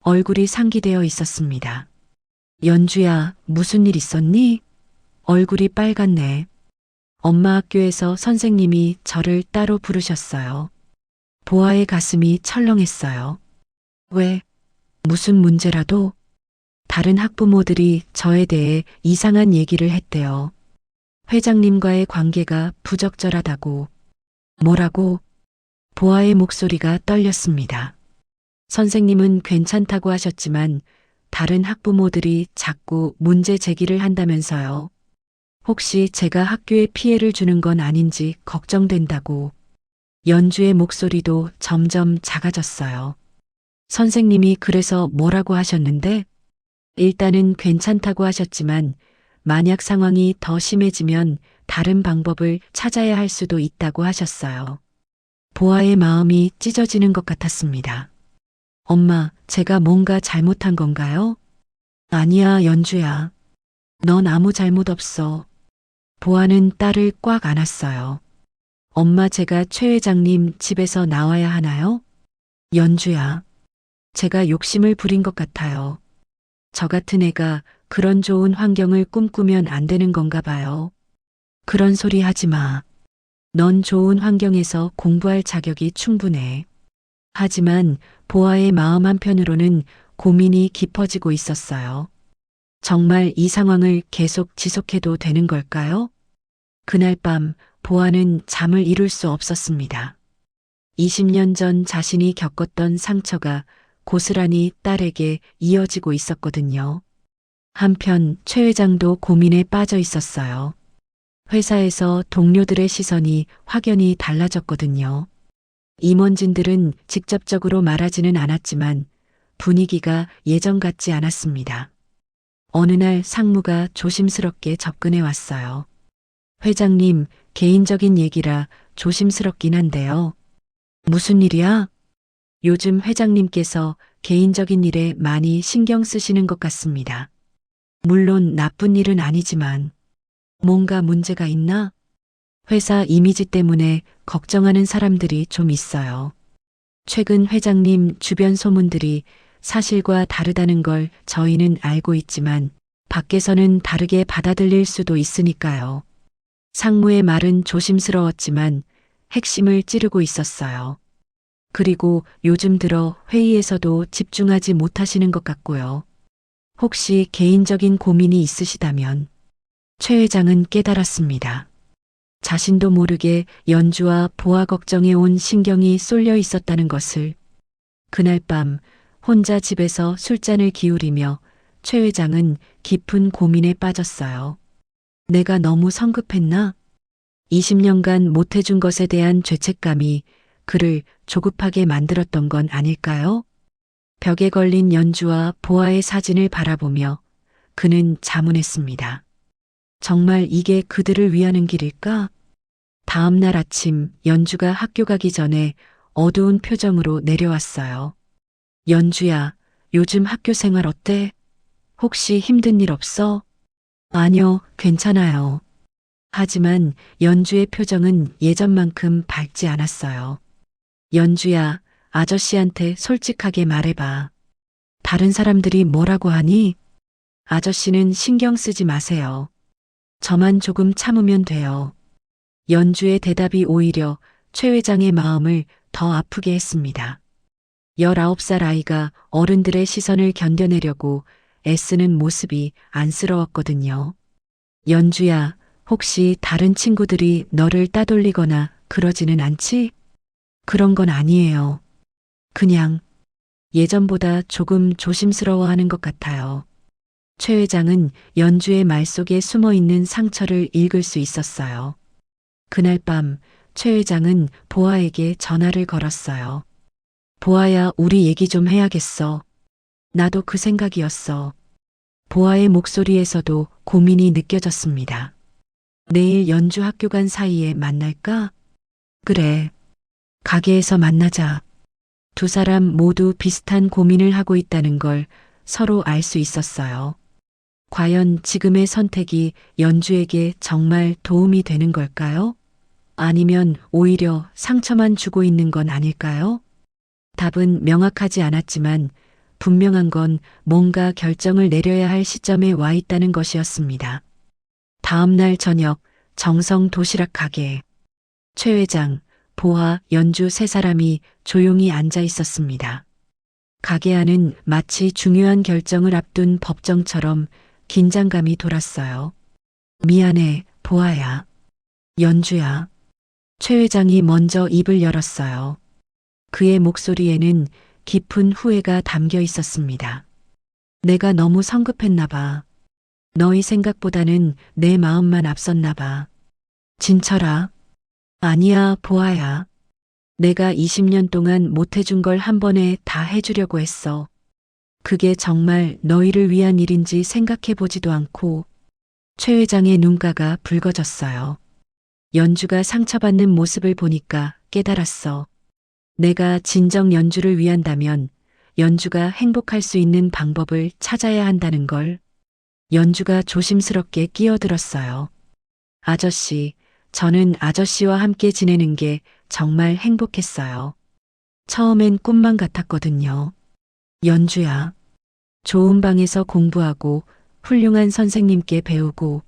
B: 얼굴이 상기되어 있었습니다. 연주야, 무슨 일 있었니? 얼굴이 빨갛네. 엄마 학교에서 선생님이 저를 따로 부르셨어요. 보아의 가슴이 철렁했어요. 왜? 무슨 문제라도? 다른 학부모들이 저에 대해 이상한 얘기를 했대요. 회장님과의 관계가 부적절하다고. 뭐라고? 보아의 목소리가 떨렸습니다. 선생님은 괜찮다고 하셨지만 다른 학부모들이 자꾸 문제 제기를 한다면서요. 혹시 제가 학교에 피해를 주는 건 아닌지 걱정된다고. 연주의 목소리도 점점 작아졌어요. 선생님이 그래서 뭐라고 하셨는데? 일단은 괜찮다고 하셨지만 만약 상황이 더 심해지면 다른 방법을 찾아야 할 수도 있다고 하셨어요. 보아의 마음이 찢어지는 것 같았습니다. 엄마, 제가 뭔가 잘못한 건가요? 아니야, 연주야. 넌 아무 잘못 없어. 보아는 딸을 꽉 안았어요. 엄마, 제가 최 회장님 집에서 나와야 하나요? 연주야. 제가 욕심을 부린 것 같아요. 저 같은 애가 그런 좋은 환경을 꿈꾸면 안 되는 건가 봐요. 그런 소리 하지 마. 넌 좋은 환경에서 공부할 자격이 충분해. 하지만 보아의 마음 한편으로는 고민이 깊어지고 있었어요. 정말 이 상황을 계속 지속해도 되는 걸까요? 그날 밤 보아는 잠을 이룰 수 없었습니다. 20년 전 자신이 겪었던 상처가 고스란히 딸에게 이어지고 있었거든요. 한편 최 회장도 고민에 빠져 있었어요. 회사에서 동료들의 시선이 확연히 달라졌거든요. 임원진들은 직접적으로 말하지는 않았지만 분위기가 예전 같지 않았습니다. 어느 날 상무가 조심스럽게 접근해 왔어요. 회장님, 개인적인 얘기라 조심스럽긴 한데요. 무슨 일이야? 요즘 회장님께서 개인적인 일에 많이 신경 쓰시는 것 같습니다. 물론 나쁜 일은 아니지만 뭔가 문제가 있나? 회사 이미지 때문에 걱정하는 사람들이 좀 있어요. 최근 회장님 주변 소문들이 사실과 다르다는 걸 저희는 알고 있지만 밖에서는 다르게 받아들일 수도 있으니까요. 상무의 말은 조심스러웠지만 핵심을 찌르고 있었어요. 그리고 요즘 들어 회의에서도 집중하지 못하시는 것 같고요. 혹시 개인적인 고민이 있으시다면 최 회장은 깨달았습니다. 자신도 모르게 연주와 보아 걱정에 온 신경이 쏠려 있었다는 것을. 그날 밤 혼자 집에서 술잔을 기울이며 최 회장은 깊은 고민에 빠졌어요. 내가 너무 성급했나? 20년간 못해준 것에 대한 죄책감이 그를 조급하게 만들었던 건 아닐까요? 벽에 걸린 연주와 보아의 사진을 바라보며 그는 자문했습니다. 정말 이게 그들을 위하는 길일까? 다음 날 아침 연주가 학교 가기 전에 어두운 표정으로 내려왔어요. 연주야, 요즘 학교 생활 어때? 혹시 힘든 일 없어? 아니요, 괜찮아요. 하지만 연주의 표정은 예전만큼 밝지 않았어요. 연주야, 아저씨한테 솔직하게 말해봐. 다른 사람들이 뭐라고 하니? 아저씨는 신경 쓰지 마세요. 저만 조금 참으면 돼요. 연주의 대답이 오히려 최 회장의 마음을 더 아프게 했습니다. 19살 아이가 어른들의 시선을 견뎌내려고 애쓰는 모습이 안쓰러웠거든요. 연주야, 혹시 다른 친구들이 너를 따돌리거나 그러지는 않지? 그런 건 아니에요. 그냥 예전보다 조금 조심스러워하는 것 같아요. 최 회장은 연주의 말 속에 숨어 있는 상처를 읽을 수 있었어요. 그날 밤 최 회장은 보아에게 전화를 걸었어요. 보아야, 우리 얘기 좀 해야겠어. 나도 그 생각이었어. 보아의 목소리에서도 고민이 느껴졌습니다. 내일 연주 학교 간 사이에 만날까? 그래. 가게에서 만나자. 두 사람 모두 비슷한 고민을 하고 있다는 걸 서로 알 수 있었어요. 과연 지금의 선택이 연주에게 정말 도움이 되는 걸까요? 아니면 오히려 상처만 주고 있는 건 아닐까요? 답은 명확하지 않았지만 분명한 건 뭔가 결정을 내려야 할 시점에 와 있다는 것이었습니다. 다음 날 저녁 정성 도시락 가게. 최 회장, 보아, 연주 세 사람이 조용히 앉아 있었습니다. 가게 안은 마치 중요한 결정을 앞둔 법정처럼 긴장감이 돌았어요. 미안해, 보아야. 연주야. 최 회장이 먼저 입을 열었어요. 그의 목소리에는 깊은 후회가 담겨 있었습니다. 내가 너무 성급했나 봐. 너희 생각보다는 내 마음만 앞섰나 봐. 진철아. 아니야, 보아야. 내가 20년 동안 못해준 걸 한 번에 다 해주려고 했어. 그게 정말 너희를 위한 일인지 생각해보지도 않고. 최 회장의 눈가가 붉어졌어요. 연주가 상처받는 모습을 보니까 깨달았어. 내가 진정 연주를 위한다면 연주가 행복할 수 있는 방법을 찾아야 한다는 걸. 연주가 조심스럽게 끼어들었어요. 아저씨, 저는 아저씨와 함께 지내는 게 정말 행복했어요. 처음엔 꿈만 같았거든요. 연주야. 좋은 방에서 공부하고 훌륭한 선생님께 배우고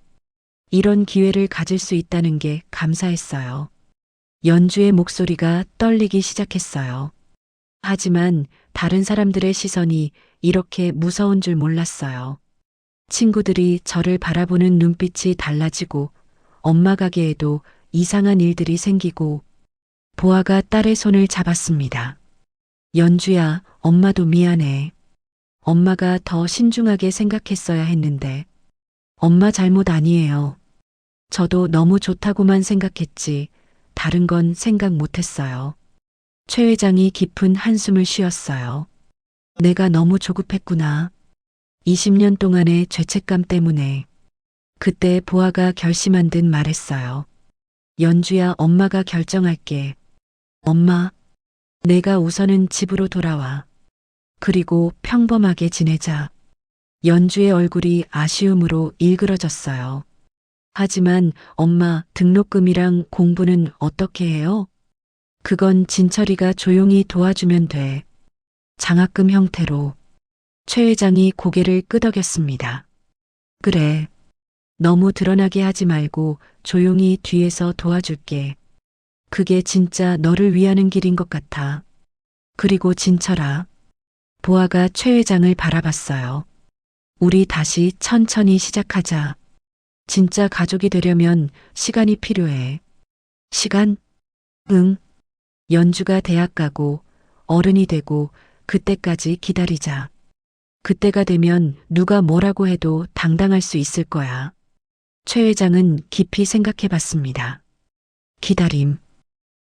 B: 이런 기회를 가질 수 있다는 게 감사했어요. 연주의 목소리가 떨리기 시작했어요. 하지만 다른 사람들의 시선이 이렇게 무서운 줄 몰랐어요. 친구들이 저를 바라보는 눈빛이 달라지고 엄마 가게에도 이상한 일들이 생기고 보아가 딸의 손을 잡았습니다. 연주야, 엄마도 미안해. 엄마가 더 신중하게 생각했어야 했는데 엄마 잘못 아니에요. 저도 너무 좋다고만 생각했지 다른 건 생각 못했어요. 최 회장이 깊은 한숨을 쉬었어요. 내가 너무 조급했구나. 20년 동안의 죄책감 때문에. 그때 보아가 결심한 듯 말했어요. 연주야, 엄마가 결정할게. 엄마, 내가 우선은 집으로 돌아와. 그리고 평범하게 지내자. 연주의 얼굴이 아쉬움으로 일그러졌어요. 하지만 엄마, 등록금이랑 공부는 어떻게 해요? 그건 진철이가 조용히 도와주면 돼. 장학금 형태로. 최 회장이 고개를 끄덕였습니다. 그래. 너무 드러나게 하지 말고 조용히 뒤에서 도와줄게. 그게 진짜 너를 위하는 길인 것 같아. 그리고 진철아. 보아가 최 회장을 바라봤어요. 우리 다시 천천히 시작하자. 진짜 가족이 되려면 시간이 필요해. 시간? 응. 연주가 대학 가고 어른이 되고 그때까지 기다리자. 그때가 되면 누가 뭐라고 해도 당당할 수 있을 거야. 최 회장은 깊이 생각해 봤습니다. 기다림.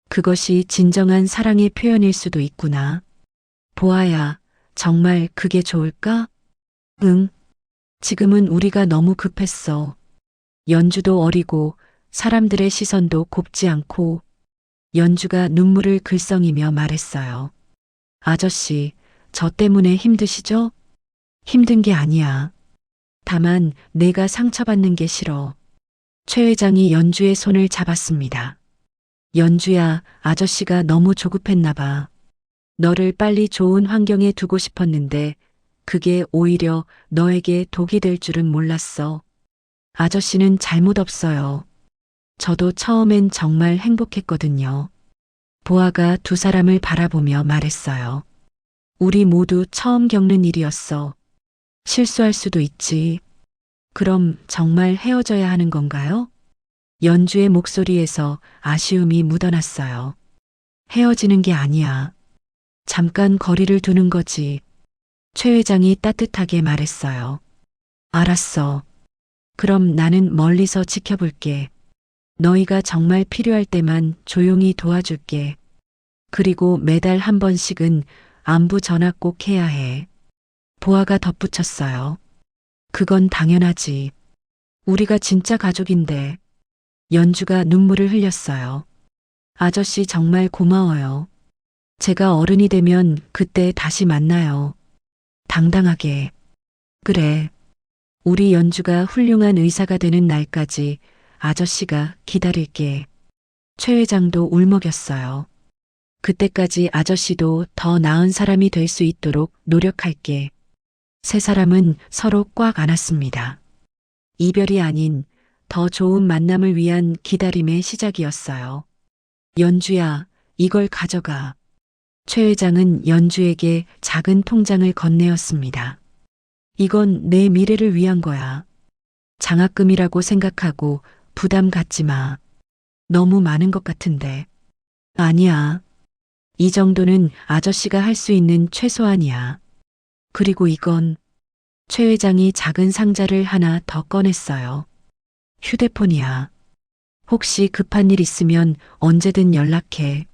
B: 그것이 진정한 사랑의 표현일 수도 있구나. 보아야, 정말 그게 좋을까? 응. 지금은 우리가 너무 급했어. 연주도 어리고 사람들의 시선도 곱지 않고 연주가 눈물을 글썽이며 말했어요. 아저씨, 저 때문에 힘드시죠? 힘든 게 아니야. 다만 내가 상처받는 게 싫어. 최 회장이 연주의 손을 잡았습니다. 연주야, 아저씨가 너무 조급했나 봐. 너를 빨리 좋은 환경에 두고 싶었는데 그게 오히려 너에게 독이 될 줄은 몰랐어. 아저씨는 잘못 없어요. 저도 처음엔 정말 행복했거든요. 보아가 두 사람을 바라보며 말했어요. 우리 모두 처음 겪는 일이었어. 실수할 수도 있지. 그럼 정말 헤어져야 하는 건가요? 연주의 목소리에서 아쉬움이 묻어났어요. 헤어지는 게 아니야. 잠깐 거리를 두는 거지. 최 회장이 따뜻하게 말했어요. 알았어. 그럼 나는 멀리서 지켜볼게. 너희가 정말 필요할 때만 조용히 도와줄게. 그리고 매달 한 번씩은 안부 전화 꼭 해야 해. 보아가 덧붙였어요. 그건 당연하지. 우리가 진짜 가족인데. 연주가 눈물을 흘렸어요. 아저씨 정말 고마워요. 제가 어른이 되면 그때 다시 만나요. 당당하게. 그래. 우리 연주가 훌륭한 의사가 되는 날까지 아저씨가 기다릴게. 최 회장도 울먹였어요. 그때까지 아저씨도 더 나은 사람이 될 수 있도록 노력할게. 세 사람은 서로 꽉 안았습니다. 이별이 아닌 더 좋은 만남을 위한 기다림의 시작이었어요. 연주야, 이걸 가져가. 최 회장은 연주에게 작은 통장을 건네었습니다. 이건 내 미래를 위한 거야. 장학금이라고 생각하고 부담 갖지 마. 너무 많은 것 같은데. 아니야. 이 정도는 아저씨가 할 수 있는 최소한이야. 그리고 이건 최 회장이 작은 상자를 하나 더 꺼냈어요. 휴대폰이야. 혹시 급한 일 있으면 언제든 연락해.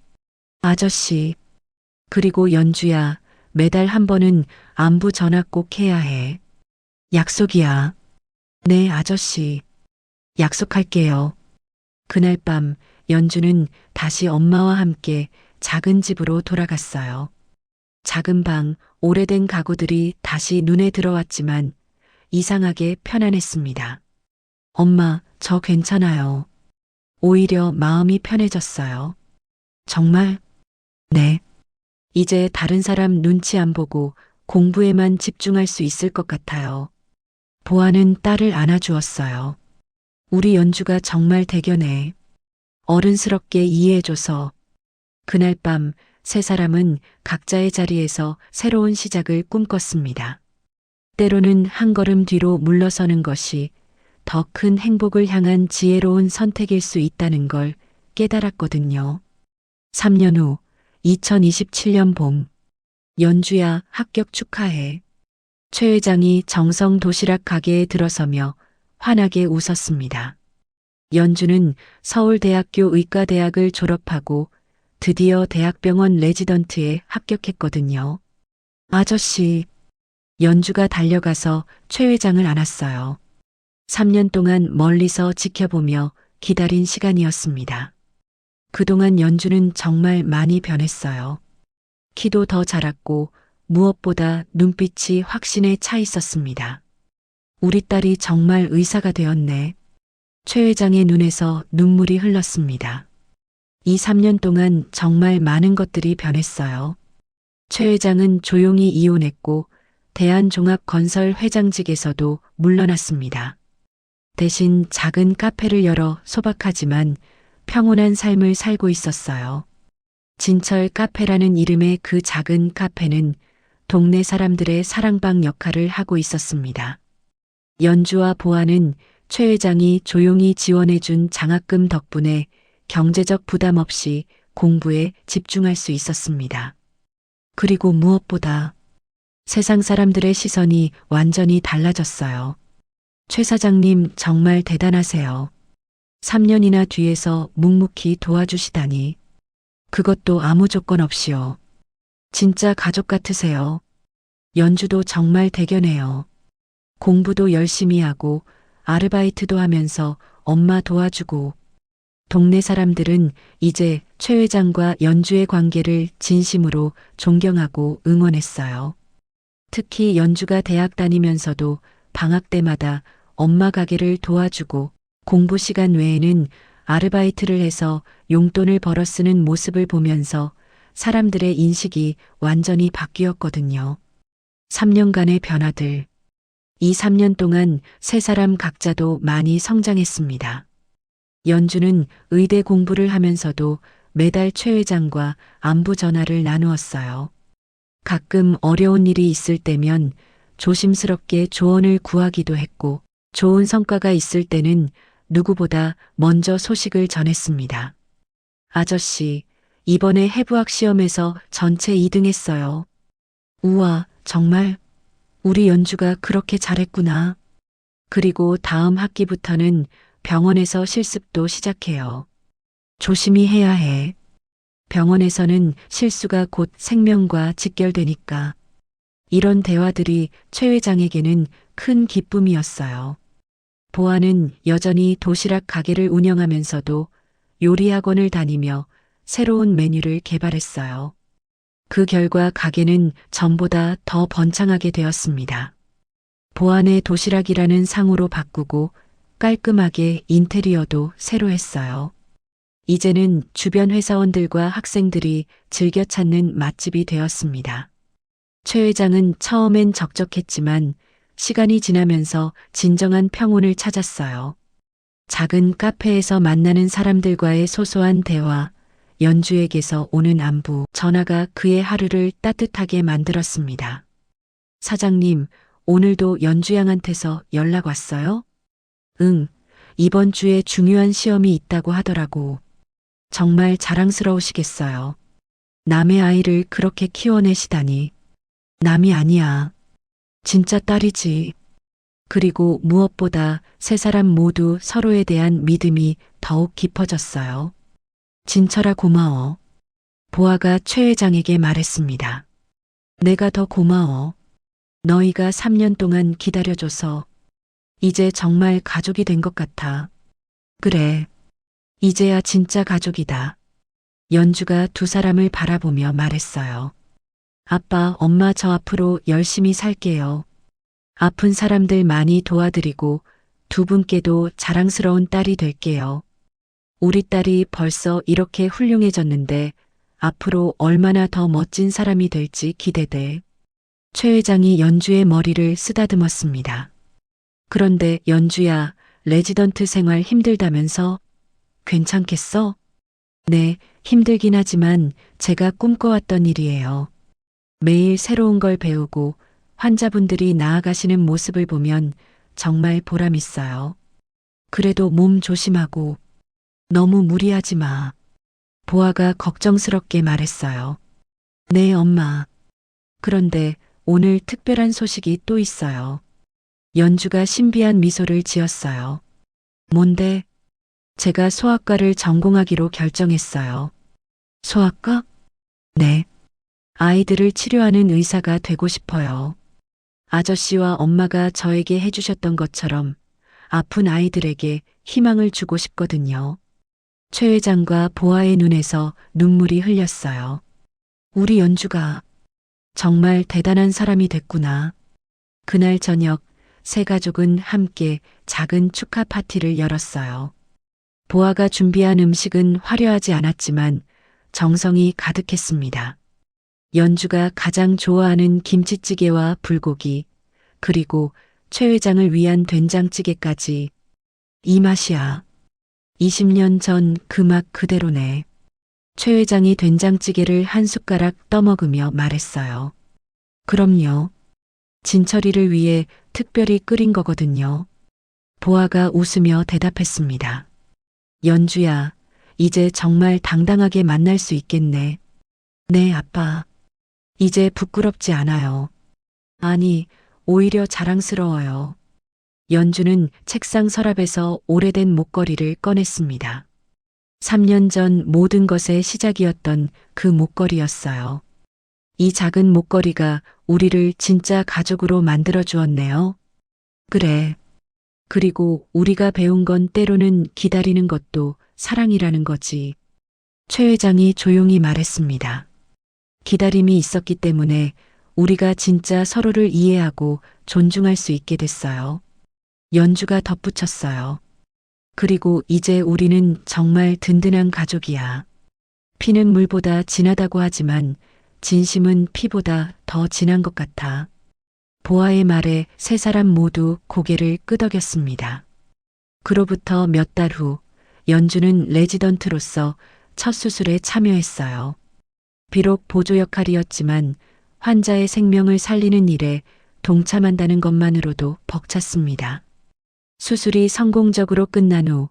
B: 아저씨. 그리고 연주야, 매달 한 번은 안부 전화 꼭 해야 해. 약속이야. 네, 아저씨. 약속할게요. 그날 밤 연주는 다시 엄마와 함께 작은 집으로 돌아갔어요. 작은 방, 오래된 가구들이 다시 눈에 들어왔지만 이상하게 편안했습니다. 엄마, 저 괜찮아요. 오히려 마음이 편해졌어요. 정말? 네. 이제 다른 사람 눈치 안 보고 공부에만 집중할 수 있을 것 같아요. 보아는 딸을 안아주었어요. 우리 연주가 정말 대견해. 어른스럽게 이해해줘서. 그날 밤 세 사람은 각자의 자리에서 새로운 시작을 꿈꿨습니다. 때로는 한 걸음 뒤로 물러서는 것이 더 큰 행복을 향한 지혜로운 선택일 수 있다는 걸 깨달았거든요. 3년 후 2027년 봄. 연주야, 합격 축하해. 최 회장이 정성 도시락 가게에 들어서며 환하게 웃었습니다. 연주는 서울대학교 의과대학을 졸업하고 드디어 대학병원 레지던트에 합격했거든요. 아저씨. 연주가 달려가서 최 회장을 안았어요. 3년 동안 멀리서 지켜보며 기다린 시간이었습니다. 그동안 연주는 정말 많이 변했어요. 키도 더 자랐고 무엇보다 눈빛이 확신에 차 있었습니다. 우리 딸이 정말 의사가 되었네. 최 회장의 눈에서 눈물이 흘렀습니다. 이 3년 동안 정말 많은 것들이 변했어요. 최 회장은 조용히 이혼했고 대한종합건설 회장직에서도 물러났습니다. 대신 작은 카페를 열어 소박하지만 평온한 삶을 살고 있었어요. 진철 카페라는 이름의 그 작은 카페는 동네 사람들의 사랑방 역할을 하고 있었습니다. 연주와 보아는 최 회장이 조용히 지원해준 장학금 덕분에 경제적 부담 없이 공부에 집중할 수 있었습니다. 그리고 무엇보다 세상 사람들의 시선이 완전히 달라졌어요. 최 사장님 정말 대단하세요. 3년이나 뒤에서 묵묵히 도와주시다니. 그것도 아무 조건 없이요. 진짜 가족 같으세요. 연주도 정말 대견해요. 공부도 열심히 하고 아르바이트도 하면서 엄마 도와주고. 동네 사람들은 이제 최 회장과 연주의 관계를 진심으로 존경하고 응원했어요. 특히 연주가 대학 다니면서도 방학 때마다 엄마 가게를 도와주고 공부 시간 외에는 아르바이트를 해서 용돈을 벌어 쓰는 모습을 보면서 사람들의 인식이 완전히 바뀌었거든요. 3년간의 변화들. 이 3년 동안 세 사람 각자도 많이 성장했습니다. 연주는 의대 공부를 하면서도 매달 최 회장과 안부 전화를 나누었어요. 가끔 어려운 일이 있을 때면 조심스럽게 조언을 구하기도 했고, 좋은 성과가 있을 때는 누구보다 먼저 소식을 전했습니다. 아저씨, 이번에 해부학 시험에서 전체 2등 했어요. 우와, 정말? 우리 연주가 그렇게 잘했구나. 그리고 다음 학기부터는 병원에서 실습도 시작해요. 조심히 해야 해. 병원에서는 실수가 곧 생명과 직결되니까. 이런 대화들이 최 회장에게는 큰 기쁨이었어요. 보아는 여전히 도시락 가게를 운영하면서도 요리학원을 다니며 새로운 메뉴를 개발했어요. 그 결과 가게는 전보다 더 번창하게 되었습니다. 보안의 도시락이라는 상호로 바꾸고 깔끔하게 인테리어도 새로 했어요. 이제는 주변 회사원들과 학생들이 즐겨 찾는 맛집이 되었습니다. 최 회장은 처음엔 적적했지만 시간이 지나면서 진정한 평온을 찾았어요. 작은 카페에서 만나는 사람들과의 소소한 대화, 연주에게서 오는 안부, 전화가 그의 하루를 따뜻하게 만들었습니다. 사장님, 오늘도 연주 양한테서 연락 왔어요? 응, 이번 주에 중요한 시험이 있다고 하더라고. 정말 자랑스러우시겠어요. 남의 아이를 그렇게 키워내시다니. 남이 아니야. 진짜 딸이지. 그리고 무엇보다 세 사람 모두 서로에 대한 믿음이 더욱 깊어졌어요. 진철아 고마워. 보아가 최 회장에게 말했습니다. 내가 더 고마워. 너희가 3년 동안 기다려줘서 이제 정말 가족이 된 것 같아. 그래. 이제야 진짜 가족이다. 연주가 두 사람을 바라보며 말했어요. 아빠, 엄마 저 앞으로 열심히 살게요. 아픈 사람들 많이 도와드리고 두 분께도 자랑스러운 딸이 될게요. 우리 딸이 벌써 이렇게 훌륭해졌는데 앞으로 얼마나 더 멋진 사람이 될지 기대돼. 최 회장이 연주의 머리를 쓰다듬었습니다. 그런데 연주야, 레지던트 생활 힘들다면서? 괜찮겠어? 네, 힘들긴 하지만 제가 꿈꿔왔던 일이에요. 매일 새로운 걸 배우고 환자분들이 나아가시는 모습을 보면 정말 보람 있어요. 그래도 몸 조심하고 너무 무리하지 마. 보아가 걱정스럽게 말했어요. 네, 엄마. 그런데 오늘 특별한 소식이 또 있어요. 연주가 신비한 미소를 지었어요. 뭔데? 제가 소아과를 전공하기로 결정했어요. 소아과? 네. 아이들을 치료하는 의사가 되고 싶어요. 아저씨와 엄마가 저에게 해주셨던 것처럼 아픈 아이들에게 희망을 주고 싶거든요. 최 회장과 보아의 눈에서 눈물이 흘렸어요. 우리 연주가 정말 대단한 사람이 됐구나. 그날 저녁 세 가족은 함께 작은 축하 파티를 열었어요. 보아가 준비한 음식은 화려하지 않았지만 정성이 가득했습니다. 연주가 가장 좋아하는 김치찌개와 불고기, 그리고 최 회장을 위한 된장찌개까지. 이 맛이야. 20년 전 그 맛 그대로네. 최 회장이 된장찌개를 한 숟가락 떠먹으며 말했어요. 그럼요. 진철이를 위해 특별히 끓인 거거든요. 보아가 웃으며 대답했습니다. 연주야, 이제 정말 당당하게 만날 수 있겠네. 네, 아빠. 이제 부끄럽지 않아요. 아니, 오히려 자랑스러워요. 연주는 책상 서랍에서 오래된 목걸이를 꺼냈습니다. 3년 전 모든 것의 시작이었던 그 목걸이였어요. 이 작은 목걸이가 우리를 진짜 가족으로 만들어 주었네요. 그래. 그리고 우리가 배운 건 때로는 기다리는 것도 사랑이라는 거지. 최 회장이 조용히 말했습니다. 기다림이 있었기 때문에 우리가 진짜 서로를 이해하고 존중할 수 있게 됐어요. 연주가 덧붙였어요. 그리고 이제 우리는 정말 든든한 가족이야. 피는 물보다 진하다고 하지만 진심은 피보다 더 진한 것 같아. 보아의 말에 세 사람 모두 고개를 끄덕였습니다. 그로부터 몇 달 후 연주는 레지던트로서 첫 수술에 참여했어요. 비록 보조 역할이었지만 환자의 생명을 살리는 일에 동참한다는 것만으로도 벅찼습니다. 수술이 성공적으로 끝난 후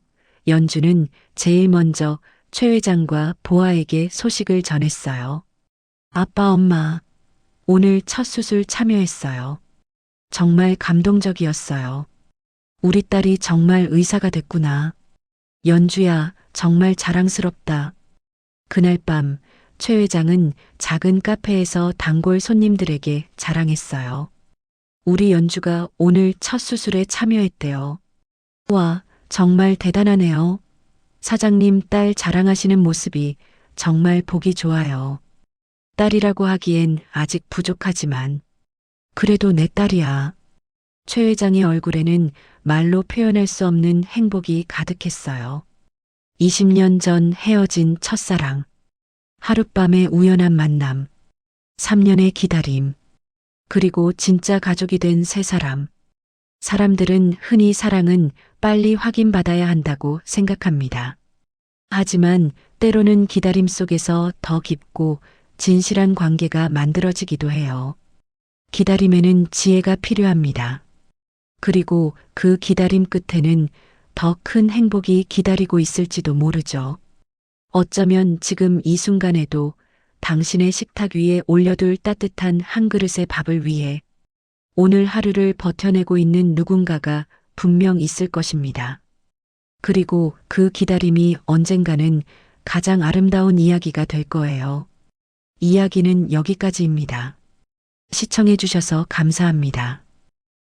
B: 연주는 제일 먼저 최 회장과 보아에게 소식을 전했어요. 아빠, 엄마, 오늘 첫 수술 참여했어요. 정말 감동적이었어요. 우리 딸이 정말 의사가 됐구나. 연주야, 정말 자랑스럽다. 그날 밤 최 회장은 작은 카페에서 단골 손님들에게 자랑했어요. 우리 연주가 오늘 첫 수술에 참여했대요. 와, 정말 대단하네요. 사장님 딸 자랑하시는 모습이 정말 보기 좋아요. 딸이라고 하기엔 아직 부족하지만 그래도 내 딸이야. 최 회장의 얼굴에는 말로 표현할 수 없는 행복이 가득했어요. 20년 전 헤어진 첫사랑, 하룻밤의 우연한 만남, 3년의 기다림, 그리고 진짜 가족이 된 세 사람. 사람들은 흔히 사랑은 빨리 확인받아야 한다고 생각합니다. 하지만 때로는 기다림 속에서 더 깊고 진실한 관계가 만들어지기도 해요. 기다림에는 지혜가 필요합니다. 그리고 그 기다림 끝에는 더 큰 행복이 기다리고 있을지도 모르죠. 어쩌면 지금 이 순간에도 당신의 식탁 위에 올려둘 따뜻한 한 그릇의 밥을 위해 오늘 하루를 버텨내고 있는 누군가가 분명 있을 것입니다. 그리고 그 기다림이 언젠가는 가장 아름다운 이야기가 될 거예요. 이야기는 여기까지입니다. 시청해 주셔서 감사합니다.